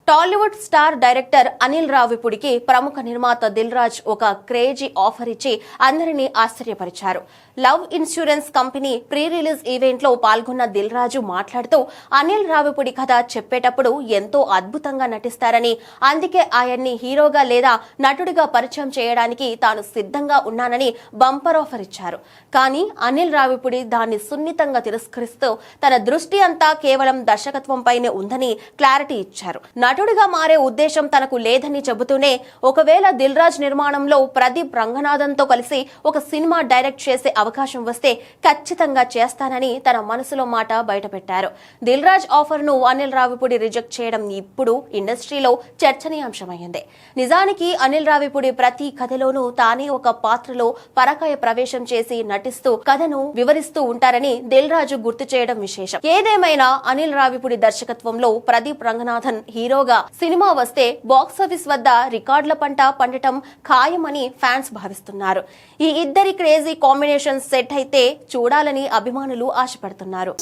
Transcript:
Tollywood star director Anil రావిపూడికి ప్రముఖ నిర్మాత దిల్ రాజు ఒక క్రేజీ ఆఫర్ ఇచ్చి అందరినీ ఆశ్చర్యపరిచారు. Love insurance company pre release event లో పాల్గొన్న దిల్ రాజు మాట్లాడుతూ అనిల్ రావిపూడి కథ చెప్పేటప్పుడు ఎంతో అద్భుతంగా నటిస్తారని, అందుకే ఆయన్ని హీరోగా లేదా నటుడిగా పరిచయం చేయడానికి తాను సిద్ధంగా ఉన్నానని బంపర్ ఆఫర్ ఇచ్చారు. కానీ అనిల్ రావిపూడి దాన్ని సున్నితంగా తిరస్కరిస్తూ తన దృష్టి అంతా కేవలం దర్శకత్వంపైనే ఉందని క్లారిటీ ఇచ్చారు. నటుడిగా మారే ఉద్దేశం తనకు లేదని చెబుతూనే ఒకవేళ దిల్ రాజ్ నిర్మాణంలో ప్రదీప్ రంగనాథన్ తో కలిసి ఒక సినిమా డైరెక్ట్ చేసే అవకాశం వస్తే ఖచ్చితంగా చేస్తానని తన మనసులో మాట బయటపెట్టారు. దిల్ రాజ్ ఆఫర్ ను అనిల్ రావిపూడి రిజెక్ట్ చేయడం ఇప్పుడు ఇండస్ట్రీలో చర్చనీయాంశమైంది. నిజానికి అనిల్ రావిపూడి ప్రతి కథలోనూ తానే ఒక పాత్రలో పరకాయ ప్రవేశం చేసి నటిస్తూ కథను వివరిస్తూ ఉంటారని దిల్ రాజు గుర్తు చేయడం విశేషం. ఏదేమైనా అనిల్ రావిపూడి దర్శకత్వంలో ప్రదీప్ రంగనాథన్ హీరోగా సినిమా వస్తే బాక్సాఫీస్ వద్ద రికార్డుల పంట పండటం ఖాయమని ఫ్యాన్స్ భావిస్తున్నారు. ఈ ఇద్దరి క్రేజీ కాంబినేషన్ సెట్ అయితే చూడాలని అభిమానులు ఆశపడుతున్నారు.